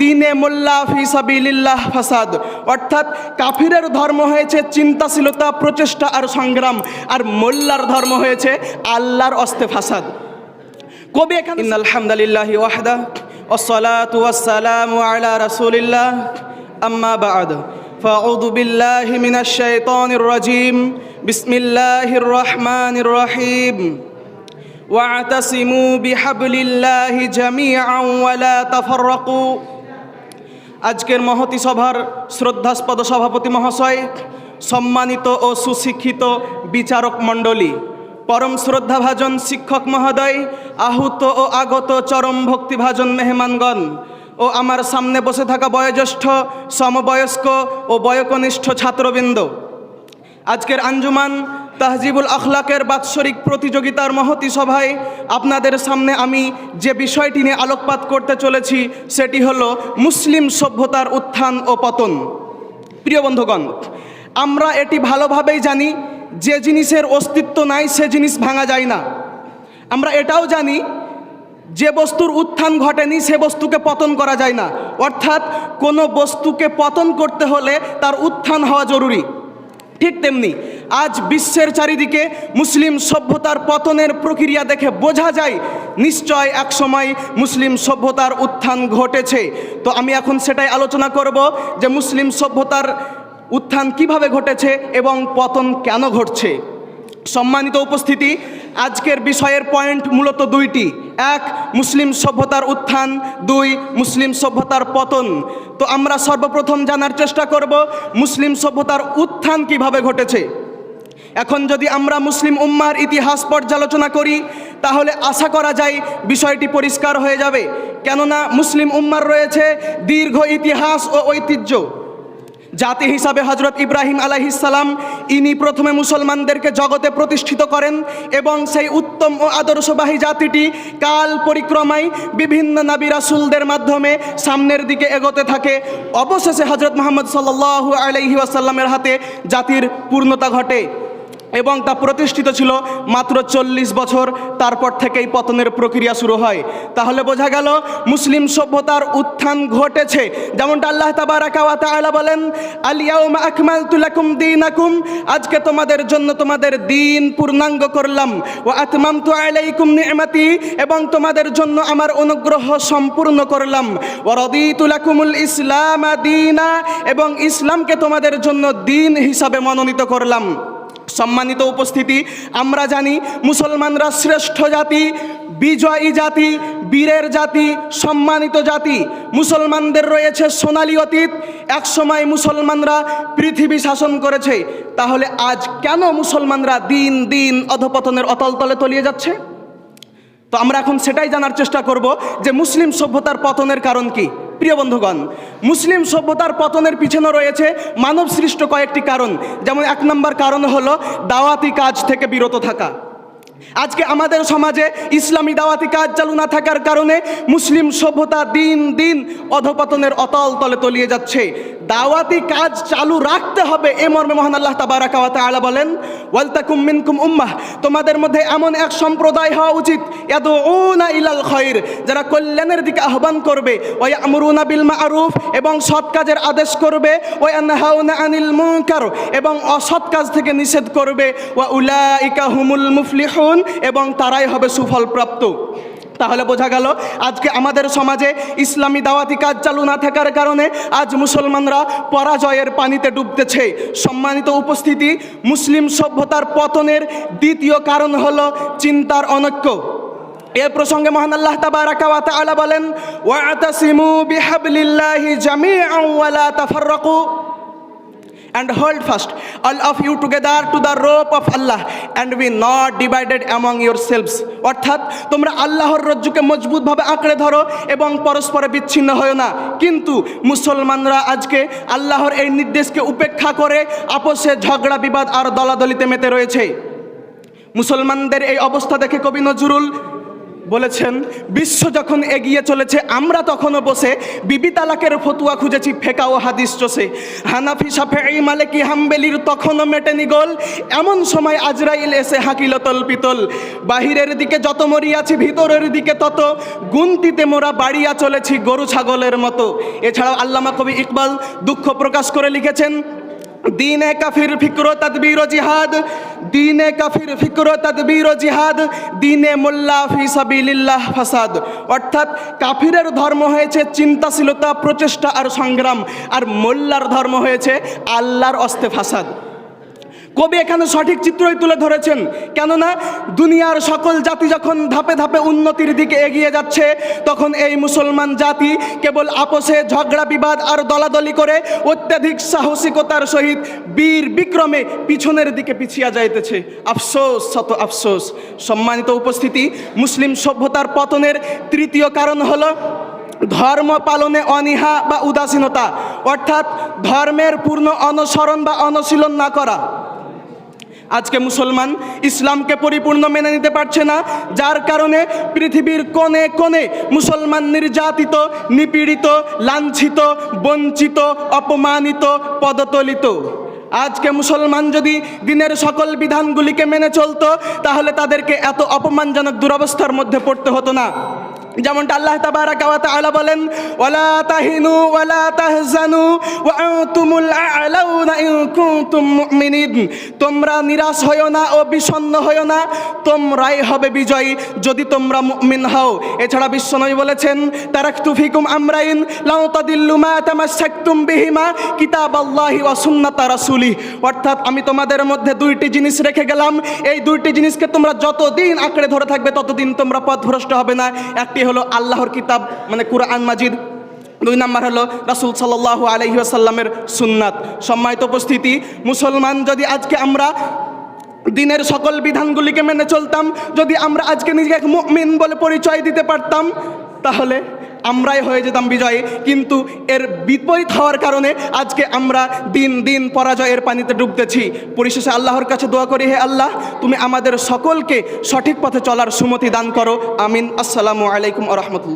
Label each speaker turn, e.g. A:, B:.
A: দিনে মোল্লা ফি সাবিলিল্লাহ ফাসাদ, অর্থাৎ কাফিরের ধর্ম হয়েছে চিন্তাশীলতা, প্রচেষ্টা আর সংগ্রাম, আর মোল্লার ধর্ম হয়েছে আল্লাহর অস্তে ফাসাদ। কবি এখানে ইন্নাল হামদালিল্লাহি ওয়াহদা ওয়াসসালাতু ওয়াসসালামু আলা রাসূলিল্লাহ আম্মা বা'দ ফাআউযু বিল্লাহি মিনাশ শাইতানির রাজীম বিসমিল্লাহির রহমানির রহিম ওয়া'তাসিমু বিহাবলিল্লাহি জামিআন ওয়া লা তাফাররাকু। আজকের মহতী সভার শ্রদ্ধাস্পদ সভাপতি মহাশয়, সম্মানিত ও সুশিক্ষিত বিচারক মণ্ডলী, পরম শ্রদ্ধাভাজন শিক্ষক মহোদয়, আহুত ও আগত চরম ভক্তিভাজন মেহমানগণ ও আমার সামনে বসে থাকা বয়োজ্যেষ্ঠ, সমবয়স্ক ও বয়োকনিষ্ঠ ছাত্রবৃন্দ, আজকের আঞ্জুমান তাহজিবুল আখলাকের বাৎসরিক প্রতিযোগিতার মহতী সভায় আপনাদের সামনে আমি যে বিষয়টি নিয়ে আলোকপাত করতে চলেছি সেটি হলো মুসলিম সভ্যতার উত্থান ও পতন। প্রিয় বন্ধুগণ, আমরা এটি ভালোভাবেই জানি যে জিনিসের অস্তিত্ব নাই সে জিনিস ভাঙা যায় না। আমরা এটাও জানি যে বস্তুর উত্থান ঘটেনি সে বস্তুকে পতন করা যায় না, অর্থাৎ কোনো বস্তুকে পতন করতে হলে তার উত্থান হওয়া জরুরি। ঠিক তেমনি আজ বিশ্বের চারিদিকে মুসলিম সভ্যতার পতনের প্রক্রিয়া দেখে বোঝা যায় নিশ্চয় একসময় মুসলিম সভ্যতার উত্থান ঘটেছে। তো আমি এখন সেটাই আলোচনা করব যে মুসলিম সভ্যতার উত্থান কিভাবে ঘটেছে এবং পতন কেন ঘটছে। সম্মানিত উপস্থিতি, আজকের বিষয়ের পয়েন্ট মূলত দুইটি: এক, মুসলিম সভ্যতার উত্থান; দুই, মুসলিম সভ্যতার পতন। তো আমরা সর্বপ্রথম জানার চেষ্টা করব মুসলিম সভ্যতার উত্থান কিভাবে ঘটেছে। এখন যদি আমরা মুসলিম উম্মার ইতিহাস পর্যালোচনা করি তাহলে আশা করা যায় বিষয়টি পরিষ্কার হয়ে যাবে, কেননা মুসলিম উম্মার রয়েছে দীর্ঘ ইতিহাস ও ঐতিহ্য। জাতি হিসাবে হজরত ইব্রাহিম আলাইহিস সালাম ইনি প্রথমে মুসলমানদেরকে জগতে প্রতিষ্ঠিত করেন এবং সেই উত্তম ও আদর্শবাহী জাতিটি কাল পরিক্রমায় বিভিন্ন নবী রাসূলদের মাধ্যমে সামনের দিকে এগোতে থাকে। অবশেষে হজরত মুহাম্মদ সাল্লাল্লাহু আলাইহি ওয়াসাল্লামের হাতে জাতির পূর্ণতা ঘটে এবং তা প্রতিষ্ঠিত ছিল মাত্র 40 বছর। তারপর থেকেই পতনের প্রক্রিয়া শুরু হয়। তাহলে বোঝা গেল মুসলিম সভ্যতার উত্থান ঘটেছে। যেমনটা আল্লাহ তাবারাকা ওয়া তাআলা বলেন, আল ইয়াউমা আকমালতু লাকুম দীনাকুম, আজকে তোমাদের জন্য তোমাদের দ্বীন পূর্ণাঙ্গ করলাম। ওয়া আতমামতু আলাইকুম নি'মাতি, এবং তোমাদের জন্য আমার অনুগ্রহ সম্পূর্ণ করলাম। ওয়া রাদিতু লাকুমুল ইসলাম দীনা, এবং ইসলামকে তোমাদের জন্য দ্বীন হিসাবে মনোনীত করলাম। সম্মানিত উপস্থিতি, আমরা জানি মুসলমানরা শ্রেষ্ঠ জাতি, বিজয়ী জাতি, বীরের জাতি, সম্মানিত জাতি। মুসলমানদের রয়েছে সোনালী অতীত। এক সময় মুসলমানরা পৃথিবী শাসন করেছে। তাহলে আজ কেন মুসলমানরা দিন দিন অধপতনের অতল তলে তলিয়ে যাচ্ছে? তো আমরা এখন সেটাই জানার চেষ্টা করব যে মুসলিম সভ্যতার পতনের কারণ কি। প্রিয় বন্ধুগণ, মুসলিম সভ্যতার পতনের পিছনে রয়েছে মানব সৃষ্ট কয়েকটি কারণ। যেমন 1 নম্বর কারণ হলো দাওয়াতি কাজ থেকে বিরত থাকা। আজকে আমাদের সমাজে ইসলামী দাওয়াতি কাজ চালু না থাকার কারণে মুসলিম সভ্যতা দিন দিন অধপতনের অতল তলে তলিয়ে যাচ্ছে। দাওয়াতি কাজ চালু রাখতে হবে, এ মর্মে মহান আল্লাহ তাবারাকা ওয়া তাআলা বলেন, ওয়ালতাকুম মিনকুম উম্মাহ, তোমাদের মধ্যে এমন এক সম্প্রদায় হওয়া উচিত, ইয়াদউনা ইলাল খায়র, যারা কল্যাণের দিকে আহ্বান করবে, ওয়া ইয়ামুরুনা বিল মা'রুফ, এবং সৎ কাজের আদেশ করবে, ওয়া ইয়ানহাউনা আনিল মুনকার, এবং অসৎ কাজ থেকে নিষেধ করবে, ওয়া উলাইকা হুমুল মুফলিহুন, এবং তারাই হবে সুফল প্রাপ্ত। তাহলে বোঝা গেল আজকে আমাদের সমাজে ইসলামী দাওয়াতি কাজ চালু না থাকার কারণে আজ মুসলমানরা পরাজয়ের পানিতে ডুবতেছে। সম্মানিত উপস্থিতি, মুসলিম সভ্যতার পতনের দ্বিতীয় কারণ হলো চিন্তার অনৈক্য। এ প্রসঙ্গে মহান আল্লাহ তাবারাকা ওয়া তাআলা বলেন, ওয়া'তাসিমু বিহাবলিল্লাহি জামিআন ওয়া লা তাফাররাকু, and hold fast all of you together to the rope of Allah and be not divided among yourselves, অর্থাৎ তোমরা আল্লাহর রজ্জুকে মজবুতভাবে আঁকড়ে ধরো এবং পরস্পরে বিচ্ছিন্ন হও না। কিন্তু মুসলমানরা আজকে আল্লাহর এই নির্দেশকে উপেক্ষা করে আপোষে ঝগড়া বিবাদ আর দলাদলিতে মেতে রয়েছে। মুসলমানদের এই অবস্থা দেখে কবি নজরুল বলেছেন, বিশ্ব যখন এগিয়ে চলেছে আমরা তখনও বসে বিবি তালাকের ফতুয়া খুঁজেছি ফেকা ও হাদিস চষে। হানাফি শাফেঈ মালিকি হাম্বেলির তখনও মেটেনি গোল, এমন সময় আজরাইল এসে হাঁকিল তলপিতল। বাহিরের দিকে যত মরিয়াছি ভিতরের দিকে তত, গুনতিতে মোরা বাড়িয়া চলেছি গরু ছাগলের মতো। এছাড়াও আল্লামা কবি ইকবাল দুঃখ প্রকাশ করে লিখেছেন, দীনে কাফির ফিক্র তাদবীর ও জিহাদ, দীনে কাফির ফিক্র তাদবীর ও জিহাদ, দীনে মোল্লা ফি সাবিলিল্লাহ ফাসাদ। অর্থাৎ কাফিরের ধর্ম হয়েছে চিন্তাশীলতা, প্রচেষ্টা আর সংগ্রাম, আর মোল্লার ধর্ম হয়েছে আল্লাহর অস্তে ফাসাদ। কবি এখানে সঠিক চিত্রই তুলে ধরেছেন, কেননা দুনিয়ার সকল জাতি যখন ধাপে ধাপে উন্নতির দিকে এগিয়ে যাচ্ছে, তখন এই মুসলমান জাতি কেবল আপোষে ঝগড়া বিবাদ আর দলাদলি করে অত্যাধিক সাহসিকতার সহিত বীর বিক্রমে পিছনের দিকে পিছিয়ে যাইতেছে। আফসোস, শত আফসোস। সম্মানিত উপস্থিতি, মুসলিম সভ্যতার পতনের তৃতীয় কারণ হলো ধর্ম পালনে অনীহা বা উদাসীনতা, অর্থাৎ ধর্মের পূর্ণ অনুসরণ বা অনুশীলন না করা। আজকে মুসলমান ইসলামকে পরিপূর্ণ মেনে নিতে পারছে না, যার কারণে পৃথিবীর কোণে কোণে মুসলমান নির্যাতিত, নিপীড়িত, লাঞ্ছিত, বঞ্চিত, অপমানিত, পদতলিত। আজকে মুসলমান যদি দিনের সকল বিধানগুলিকে মেনে চলতো, তাহলে তাদেরকে এত অপমানজনক দুরবস্থার মধ্যে পড়তে হতো না। যেমনটা আল্লাহ তাবারাকা ওয়া তাআলা বলেন, ওয়ালা তাহিনু ওয়ালা তাহজানু ওয়া আনতুমুল আ'লাউনা ইন কুনতুম মুমিনিন। তোমরা নিরাশ হয়ো না ও বিষণ্ণ হয়ো না, তোমরাই হবে বিজয়ী যদি তোমরা মুমিন হও। এছাড়া বিশ্বনবী বলেছেন, তারাকতু ফিকুম আমরাইন লাউ তাদিল্লু মা তামাসসাকতুম বিহিমা কিতাবাল্লাহি ওয়া সুন্নাতা রাসূলি। অর্থাৎ আমি তোমাদের মধ্যে দুইটি জিনিস রেখে গেলাম, এই দুইটি জিনিসকে তোমরা যতদিন আঁকড়ে ধরে থাকবে ততদিন তোমরা পথভ্রষ্ট হবে না। একটি হলো আল্লাহর কিতাব মানে কুরআন মাজিদ, দুই নাম্বার হলো রাসূল সাল্লাল্লাহু আলাইহি ওয়াসাল্লামের সুন্নাত। সম্মানিত উপস্থিতি, মুসলমান যদি আজকে আমরা দিনের সকল বিধানগুলিকে মেনে চলতাম, যদি আমরা আজকে নিজেকে মুমিন বলে পরিচয় দিতে পারতাম, তাহলে আমরাই হয়ে যেতাম বিজয়ী। কিন্তু এর বিপরীত হওয়ার কারণে আজকে আমরা দিন দিন পরাজয়ের পানিতে ডুবতেছি। পরিশেষে আল্লাহর কাছে দোয়া করি, হে আল্লাহ, তুমি আমাদের সকলকে সঠিক পথে চলার সুমতি দান করো। আমিন। আসসালামু আলাইকুম ওয়া রাহমাতুল্লাহ।